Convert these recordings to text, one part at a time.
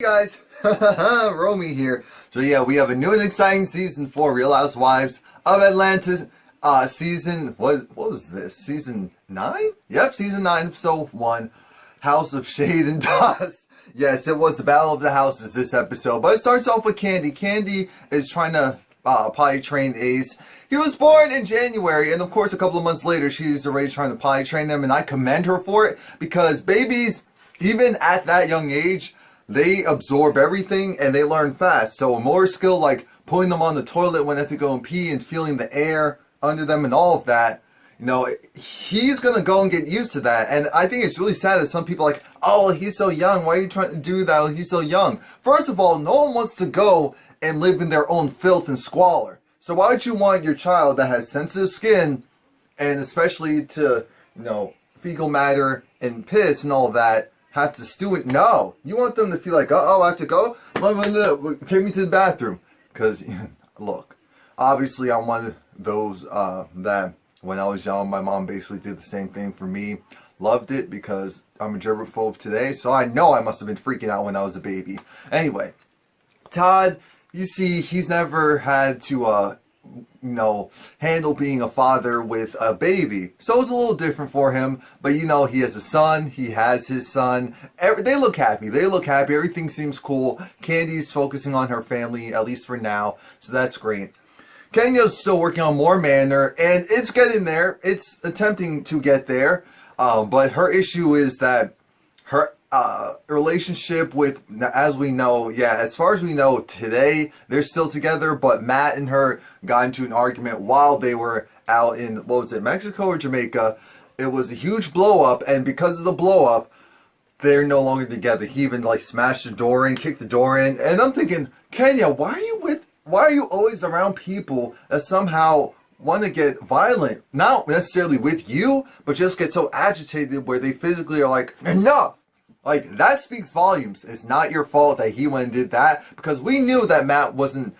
Hey guys, Romie here. So yeah, we have a new and exciting season 4 Real Housewives of Atlanta. What was this? Season 9? Yep, season 9, episode 1, House of Shade and Dust. Yes, it was the Battle of the Houses this episode, but it starts off with Candy. Candy is trying to potty train Ace. He was born in January, and of course a couple of months later she's already trying to potty train him, and I commend her for it, because babies, even at that young age, they absorb everything and they learn fast. So a more skill like pulling them on the toilet when they have to go and pee and feeling the air under them and all of that, you know, he's gonna go and get used to that. And I think it's really sad that some people are like, oh, he's so young, why are you trying to do that when he's so young? First of all, no one wants to go and live in their own filth and squalor. So why would you want your child that has sensitive skin, and especially to, you know, fecal matter and piss and all of that, have to stew it? No, you want them to feel like, oh, I have to go? Take me to the bathroom. Because, look, obviously I'm one of those that when I was young, my mom basically did the same thing for me. Loved it because I'm a germaphobe today, so I know I must have been freaking out when I was a baby. Anyway, Todd, you see, he's never had to you know, handle being a father with a baby. So it's a little different for him. But you know, he has a son. He has his son. They look happy. They look happy. Everything seems cool. Candy's focusing on her family, at least for now. So that's great. Kenya's still working on more Manor, and it's getting there. It's attempting to get there. But her issue is that her relationship with, as we know, as far as we know today, they're still together, but Matt and her got into an argument while they were out in, what was it, Mexico or Jamaica? It was a huge blow up, and because of the blow up, they're no longer together. He even like smashed the door in, kicked the door in, and I'm thinking, Kenya, why are you always around people that somehow want to get violent? Not necessarily with you, but just get so agitated where they physically are like, enough! Like, that speaks volumes. It's not your fault that he went and did that, because we knew that Matt wasn't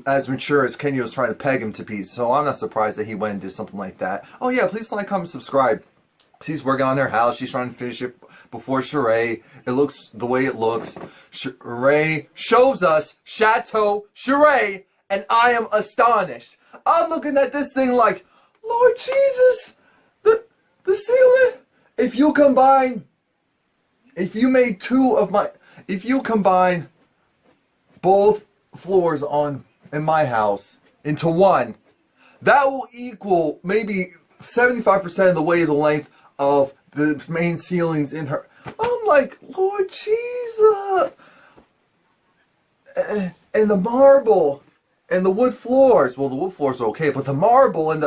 as mature as Kenya was trying to peg him to pieces. So I'm not surprised that he went and did something like that. Oh yeah, please like, comment, subscribe. She's working on their house. She's trying to finish it before Sheree. It looks the way it looks. Sheree shows us Chateau Sheree, and I am astonished. I'm looking at this thing like, Lord Jesus, the ceiling. If you combine... If you combine both floors in my house into one, that will equal maybe 75% of the way, the length of the main ceilings in her. I'm like, Lord Jesus. And the marble and the wood floors. Well, the wood floors are okay, but the marble and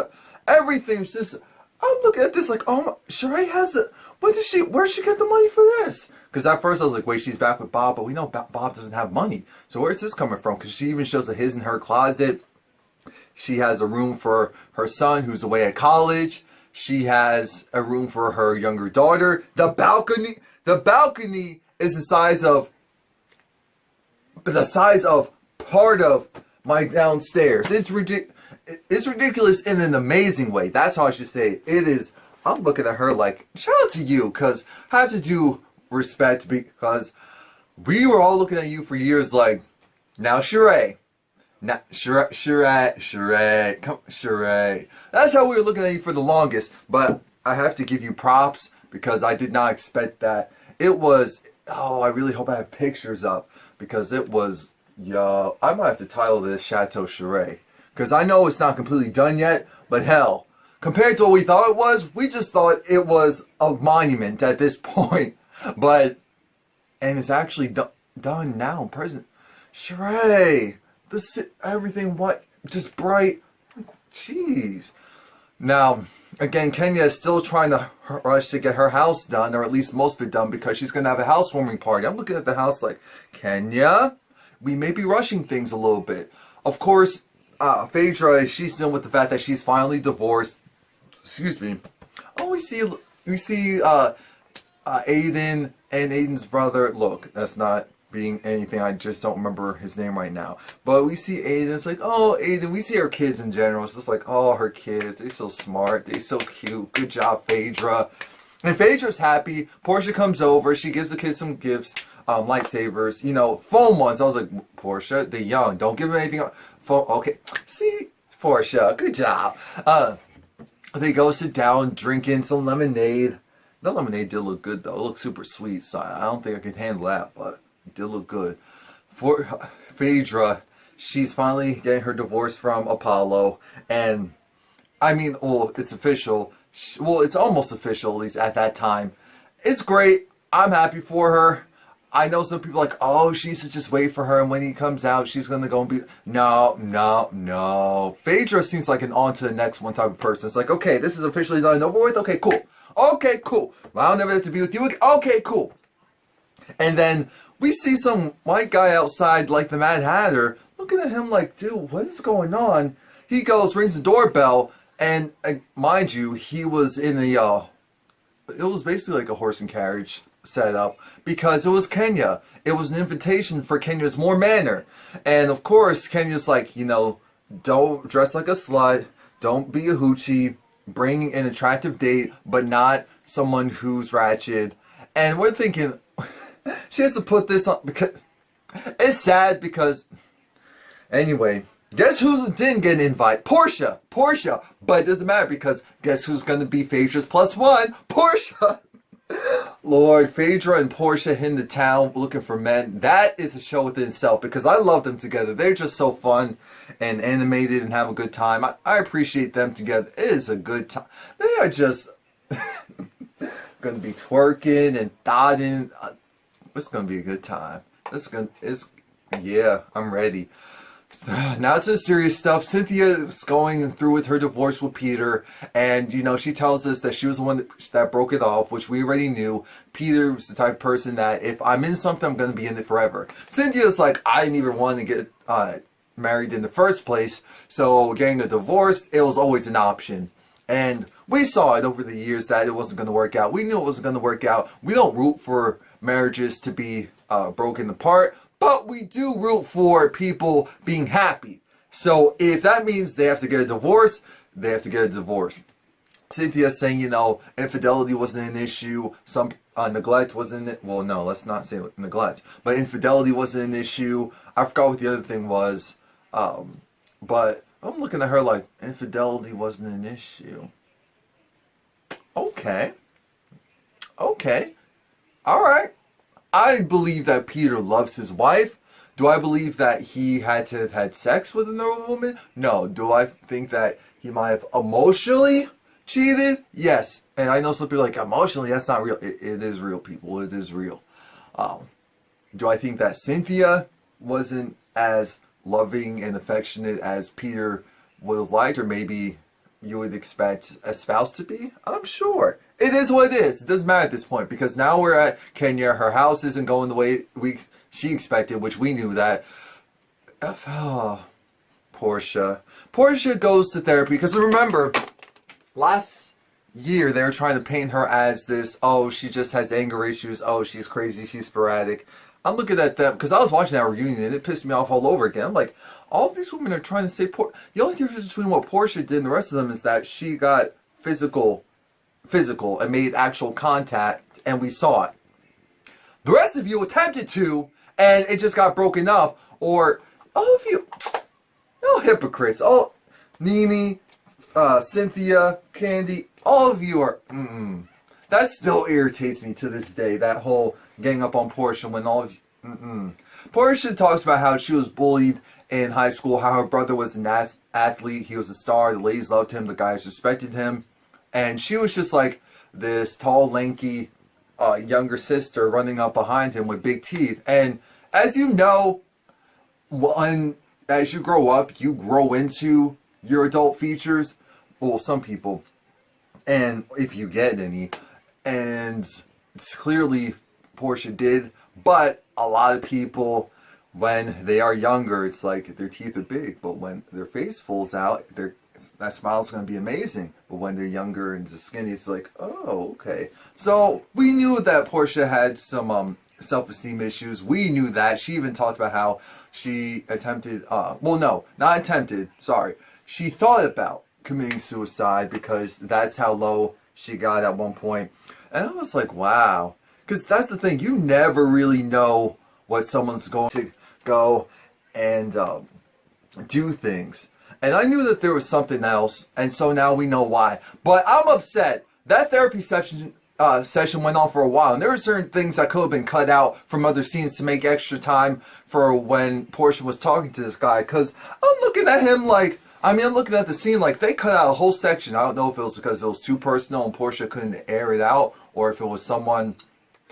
everything's just... I'm looking at this like, oh my, Sheree has it. Where'd she get the money for this? Because at first I was like, wait, she's back with Bob, but we know Bob doesn't have money. So where's this coming from? Because she even shows that his in her closet. She has a room for her son who's away at college. She has a room for her younger daughter. The balcony is the size of part of my downstairs. It's ridiculous. It's ridiculous in an amazing way. That's how I should say it. It is. I'm looking at her like, shout out to you, because I have to do respect, because we were all looking at you for years like, now Sheree. Now, Sheree. Come, Sheree. That's how we were looking at you for the longest. But I have to give you props, because I did not expect that. It was, oh, I really hope I have pictures up, because it was, yo, I might have to title this Chateau Sheree. Because I know it's not completely done yet, but hell, compared to what we thought it was, we just thought it was a monument at this point. But, and it's actually done now, present. Sheree, everything white, just bright. Jeez. Now, again, Kenya is still trying to rush to get her house done, or at least most of it done, because she's going to have a housewarming party. I'm looking at the house like, Kenya, we may be rushing things a little bit. Of course, Phaedra, she's dealing with the fact that she's finally divorced. Excuse me. Oh, we see Aiden and Aiden's brother. Look, that's not being anything. I just don't remember his name right now. But we see Aiden. It's like, oh, Aiden. We see her kids in general. It's just like, oh, her kids. They're so smart. They're so cute. Good job, Phaedra. And Phaedra's happy. Portia comes over. She gives the kids some gifts. lightsabers, you know, foam ones. I was like, Portia, they're young. Don't give them anything. Foam. Okay, see, Portia, good job. They go sit down, drinking some lemonade. The lemonade did look good though. It looked super sweet, so I don't think I could handle that, but it did look good. For Phaedra, she's finally getting her divorce from Apollo, and I mean, well, it's official. Well, it's almost official, at least at that time. It's great. I'm happy for her. I know some people are like, oh, she should just wait for her, and when he comes out, she's gonna go and be... No, no, no. Phaedra seems like an on to the next one type of person. It's like, okay, this is officially done and over with. Okay, cool. Okay, cool. Well, I'll never have to be with you again. Okay, cool. And then we see some white guy outside, like the Mad Hatter, looking at him like, dude, what is going on? He goes, rings the doorbell, and mind you, he was in the, it was basically like a horse and carriage setup, because it was Kenya. It was an invitation for Kenya's More Manor. And of course, Kenya's like, you know, don't dress like a slut, don't be a hoochie, bring an attractive date, but not someone who's ratchet. And we're thinking, she has to put this on, because it's sad, because anyway, guess who didn't get an invite? Portia. But it doesn't matter, because guess who's going to be Phaedra's +1? Portia. Lord, Phaedra and Portia in the town looking for men. That is a show within itself, because I love them together. They're just so fun and animated and have a good time. I appreciate them together. It is a good time. They are just going to be twerking and thotting. It's going to be a good time. Yeah, I'm ready. Now to the serious stuff. Cynthia's going through with her divorce with Peter, and you know, she tells us that she was the one that broke it off, which we already knew. Peter was the type of person that if I'm in something, I'm going to be in it forever. Cynthia's like, I didn't even want to get married in the first place, so getting a divorce, it was always an option. And we saw it over the years that it wasn't going to work out. We knew it wasn't going to work out. We don't root for marriages to be broken apart, but we do root for people being happy. So if that means they have to get a divorce, they have to get a divorce. Cynthia's saying, you know, infidelity wasn't an issue. Some neglect wasn't it. Well, no, let's not say neglect. But infidelity wasn't an issue. I forgot what the other thing was. But I'm looking at her like, infidelity wasn't an issue. Okay. Okay. All right. I believe that Peter loves his wife. Do I believe that he had to have had sex with another woman? No. Do I think that he might have emotionally cheated? Yes. And I know some people are like, emotionally, that's not real. It is real, people. It is real. Do I think that Cynthia wasn't as loving and affectionate as Peter would have liked, or maybe you would expect a spouse to be? I'm sure. It is what it is. It doesn't matter at this point, because now we're at Kenya. Her house isn't going the way she expected, which we knew that. Oh, Portia. Portia goes to therapy, because remember, last year they were trying to paint her as this, oh, she just has anger issues, oh, she's crazy, she's sporadic. I'm looking at them, because I was watching that reunion, and it pissed me off all over again. I'm like, all of these women are trying to say, the only difference between what Portia did and the rest of them is that she got physical and made actual contact, and we saw it. The rest of you attempted to, and it just got broken up. Or all of you, no hypocrites. All Nene, Cynthia, Candy, all of you are. That still irritates me to this day. That whole gang up on Portia when all of you. Portia talks about how she was bullied in high school, how her brother was an athlete, he was a star, the ladies loved him, the guys respected him. And she was just like this tall, lanky, younger sister running up behind him with big teeth. And as you know, as you grow up, you grow into your adult features. Well, some people. And if you get any. And it's clearly Portia did. But a lot of people, when they are younger, it's like their teeth are big. But when their face falls out, that smile's going to be amazing. But when they're younger and just skinny, it's like, oh, okay. So we knew that Portia had some self-esteem issues. We knew that. She even talked about how she attempted, well, no, not attempted, sorry. She thought about committing suicide because that's how low she got at one point. And I was like, wow. Because that's the thing, you never really know what someone's going to go and do things. And I knew that there was something else, and so now we know why. But I'm upset. That therapy session went on for a while, and there were certain things that could have been cut out from other scenes to make extra time for when Portia was talking to this guy. Because I'm looking at him like, I'm looking at the scene like they cut out a whole section. I don't know if it was because it was too personal and Portia couldn't air it out, or if it was someone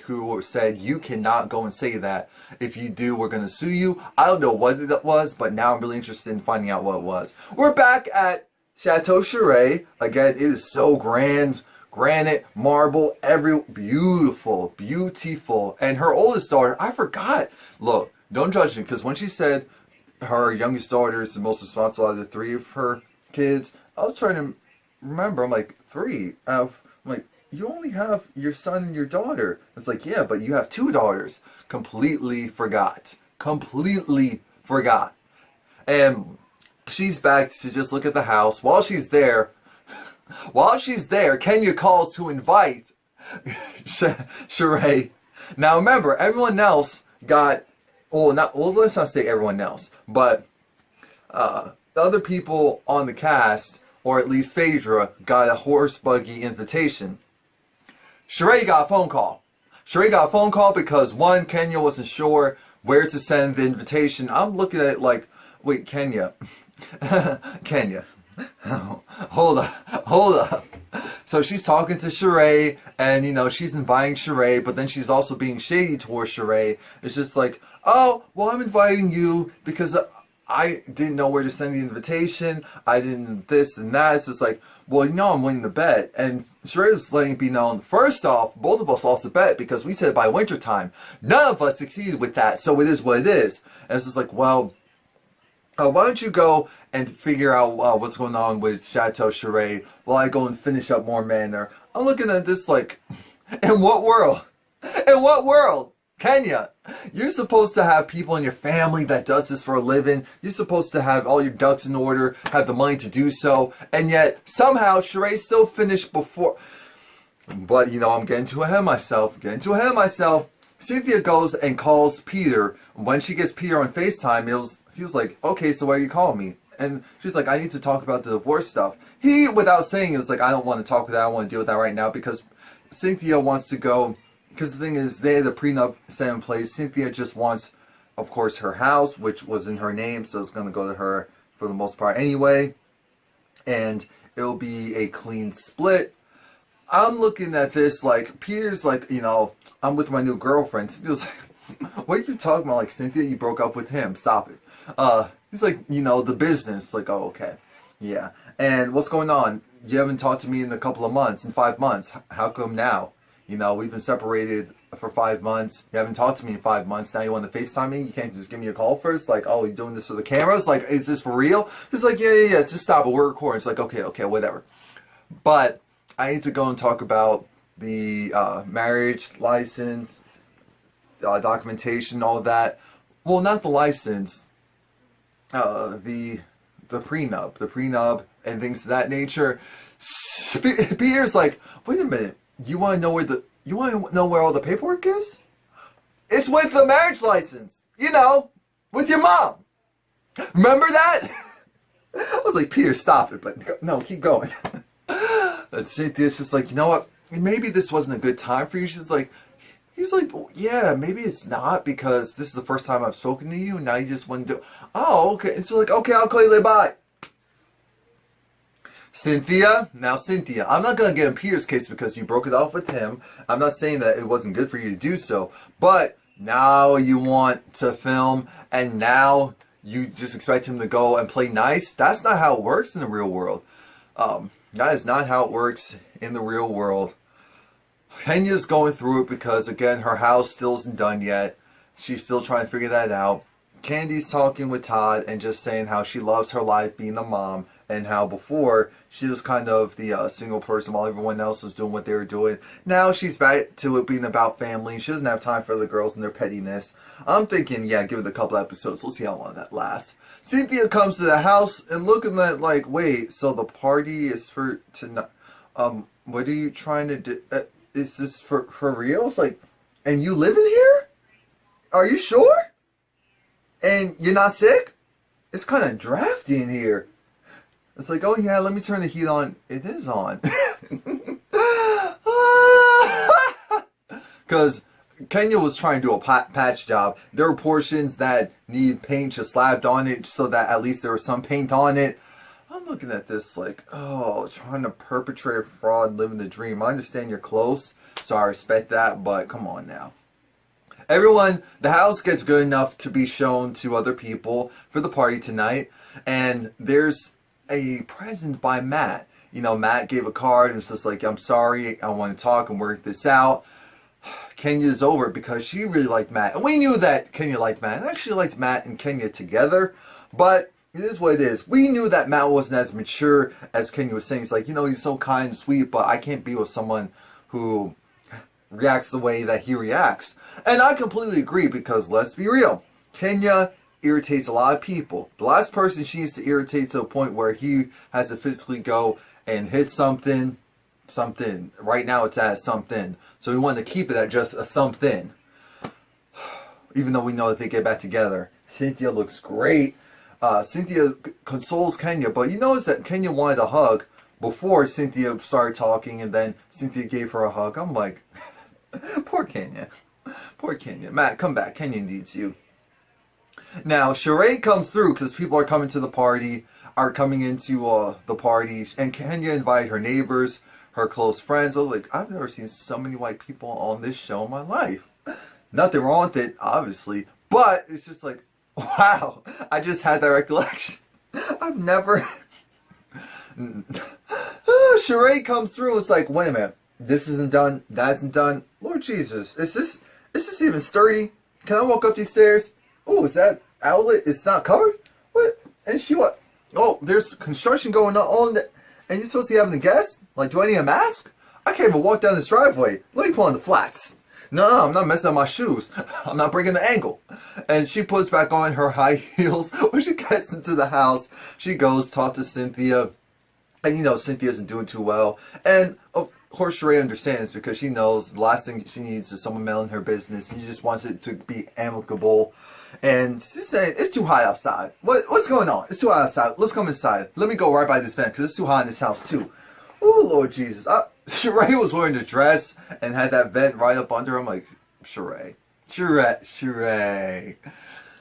who said, you cannot go and say that. If you do, we're going to sue you. I don't know what it was, but now I'm really interested in finding out what it was. We're back at Chateau Sheree. Again, it is so grand. Granite, marble, beautiful. And her oldest daughter, I forgot. Look, don't judge me, because when she said her youngest daughter is the most responsible out of the three of her kids, I was trying to remember. I'm like, three? I'm like, you only have your son and your daughter. It's like, yeah, but you have two daughters. Completely forgot. Completely forgot. And she's back to just look at the house. While she's there, Kenya calls to invite Sheree. Now remember, everyone else got, let's not say everyone else, but the other people on the cast, or at least Phaedra, got a horse buggy invitation. Sheree got a phone call. Because one, Kenya wasn't sure where to send the invitation. I'm looking at it like, wait, Kenya. Kenya. Hold up. So she's talking to Sheree, and she's inviting Sheree, but then she's also being shady towards Sheree. It's just like, oh, well, I'm inviting you because I didn't know where to send the invitation. I didn't this and that. It's just like, well, I'm winning the bet. And Sheree was letting it be known, first off, both of us lost the bet because we said by winter time. None of us succeeded with that, so it is what it is. And it's just like, well, why don't you go and figure out what's going on with Chateau Sheree while I go and finish up more Manor. I'm looking at this like, in what world? In what world? Kenya, you're supposed to have people in your family that does this for a living. You're supposed to have all your ducks in order, have the money to do so, and yet somehow Sheree still finished before. But I'm getting too ahead of myself. Cynthia goes and calls Peter. When she gets Peter on FaceTime, he was like, okay, so why are you calling me? And she's like, I need to talk about the divorce stuff. He, without saying it, was like, I don't want to talk with that. I don't want to deal with that right now because Cynthia wants to go. Because the thing is, they had a prenup set in place. Cynthia just wants, of course, her house, which was in her name, so it's going to go to her for the most part anyway. And it'll be a clean split. I'm looking at this like, Peter's like, I'm with my new girlfriend. Cynthia's like, what are you talking about? Like, Cynthia, you broke up with him. Stop it. He's like, the business. Like, oh, okay. Yeah. And what's going on? You haven't talked to me in a couple of months, in 5 months. How come now? We've been separated for 5 months. You haven't talked to me in 5 months. Now you want to FaceTime me? You can't just give me a call first? Like, oh, you're doing this for the cameras? Like, is this for real? He's like, yeah. Just stop it. We're recording. It's like, okay, whatever. But I need to go and talk about the marriage license, documentation, all that. Well, not the license. The prenup, and things of that nature. Peter's like, wait a minute. You want to know where all the paperwork is? It's with the marriage license. With your mom. Remember that? I was like, Peter, stop it. But no, keep going. And Cynthia's just like, you know what? Maybe this wasn't a good time for you. He's like, yeah, maybe it's not because this is the first time I've spoken to you. And now you just want to do. Oh, okay. And so like, okay, I'll call you later. Bye. Cynthia, I'm not going to get in Peter's case because you broke it off with him. I'm not saying that it wasn't good for you to do so. But now you want to film and now you just expect him to go and play nice. That's not how it works in the real world. That is not how it works in the real world. Kenya's going through it because, again, her house still isn't done yet. She's still trying to figure that out. Candy's talking with Todd and just saying how she loves her life being a mom and how before she was kind of the single person while everyone else was doing what they were doing. Now she's back to it being about family. She doesn't have time for the girls and their pettiness. I'm thinking, yeah, give it a couple episodes. We'll see how long that lasts. Cynthia comes to the house and looking at like, wait, so the party is for tonight? What are you trying to do? Is this for real? It's like, And you live in here? Are you sure? And you're not sick? It's kind of drafty in here. It's like, oh yeah, let me turn the heat on. It is on. Because Kenya was trying to do a patch job. There were portions that need paint just slapped on it so that at least there was some paint on it. I'm looking at this like, oh, trying to perpetrate a fraud, living the dream. I understand you're close, so I respect that, but come on now. Everyone, the house gets good enough to be shown to other people for the party tonight, and there's a present by Matt. You know, Matt gave a card and was just like, I'm sorry, I want to talk and work this out. Kenya's over because she really liked Matt. And we knew that Kenya liked Matt. I actually liked Matt and Kenya together, but it is what it is. We knew that Matt wasn't as mature as Kenya was saying. He's like, you know, he's so kind and sweet, but I can't be with someone who reacts the way that he reacts. And I completely agree because let's be real. Kenya irritates a lot of people. The last person she needs to irritate to a point where he has to physically go and hit something. Right now it's at something. So we want to keep it at just a something. Even though we know that they get back together. Cynthia looks great. Cynthia consoles Kenya, but you notice that Kenya wanted a hug before Cynthia started talking, and then Cynthia gave her a hug. I'm like, poor Kenya. Poor Kenya. Matt, come back. Kenya needs you. Now, Sheree comes through because people are coming to the party, are coming into the party, and Kenya invited her neighbors, her close friends. I was like, I've never seen so many white people on this show in my life. Nothing wrong with it, obviously, but it's just like, wow, I just had that recollection. I've never... Sheree comes through, it's like, wait a minute, this isn't done, that isn't done. Lord Jesus, is this even sturdy? Can I walk up these stairs? Oh, is that outlet? It's not covered? What? And she what? Oh, there's construction going on and you're supposed to be having a guest? Like, do I need a mask? I can't even walk down this driveway. Let me put on the flats. No, I'm not messing up my shoes. I'm not bringing the ankle. And she puts back on her high heels. When she gets into the house, she goes talk to Cynthia. And you know, Cynthia isn't doing too well. And of course, Sheree understands because she knows the last thing she needs is someone meddling her business. She just wants it to be amicable. And she's saying, it's too hot outside. What's going on? It's too hot outside. Let's come inside. Let me go right by this vent because it's too hot in this house too. Oh, Lord Jesus. Sheree was wearing a dress and had that vent right up under her. I'm like, Sheree.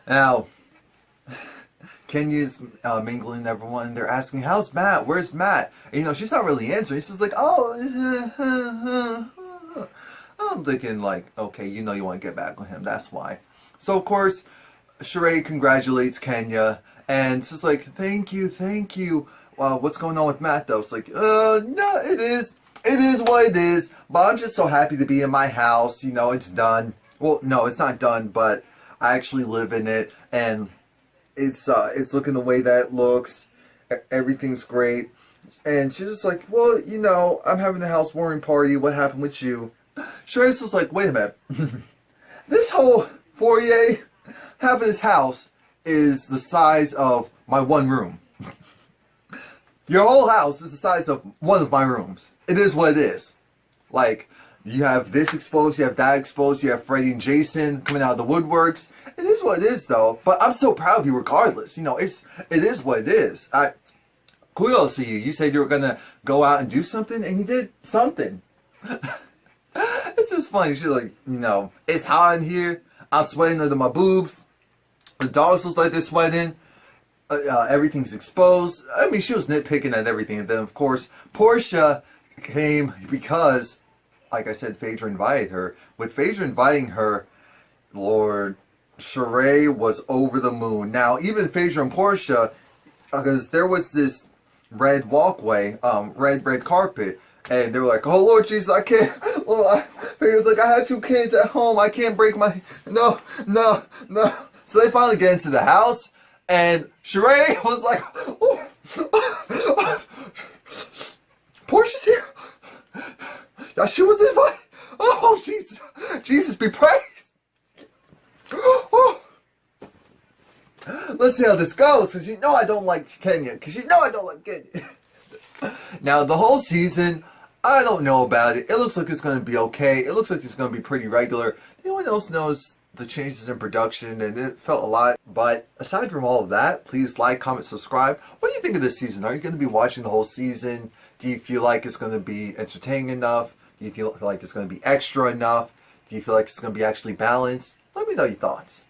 Now, Kenya's mingling everyone. They're asking, how's Matt? Where's Matt? And, you know, she's not really answering. She's like, oh. I'm thinking like, okay, you know you want to get back with him. That's why. So, of course, Sheree congratulates Kenya. And it's just like, thank you. What's going on with Matt, though? It's like, no, it is what it is. But I'm just so happy to be in my house. You know, it's done. Well, no, it's not done, but I actually live in it. And it's looking the way that it looks. Everything's great. And she's just like, well, you know, I'm having a housewarming party. What happened with you? Sheree's just like, wait a minute. This whole foyer, half of this house is the size of my one room. Your whole house is the size of one of my rooms. It is what it is. Like, you have this exposed, you have that exposed, you have Freddie and Jason coming out of the woodworks. It is what it is, though. But I'm so proud of you regardless. You know, it is what it is. Kudos to you. You said you were going to go out and do something, and you did something. It's just funny. She's like, you know, it's hot in here. I'm sweating under my boobs. The dogs look like they're sweating. Everything's exposed. I mean, she was nitpicking at everything. And then, of course, Portia came because, like I said, Phaedra invited her. With Phaedra inviting her, Lord, Sheree was over the moon. Now, even Phaedra and Portia, because there was this red walkway, red carpet, and they were like, oh, Lord Jesus, I can't. Phaedra's like, I have 2 kids at home. I can't break my... No. So they finally get into the house. And Sheree was like, oh, Portia's here. She was invited. Oh, Jesus. Jesus be praised. Oh. Let's see how this goes, because you know I don't like Kenya. Now, the whole season, I don't know about it. It looks like it's going to be okay. It looks like it's going to be pretty regular. Anyone else knows the changes in production, and it felt a lot. But aside from all of that, please like, comment, subscribe. What do you think of this season? Are you going to be watching the whole season? Do you feel like it's going to be entertaining enough? Do you feel like it's going to be extra enough? Do you feel like it's going to be actually balanced? Let me know your thoughts.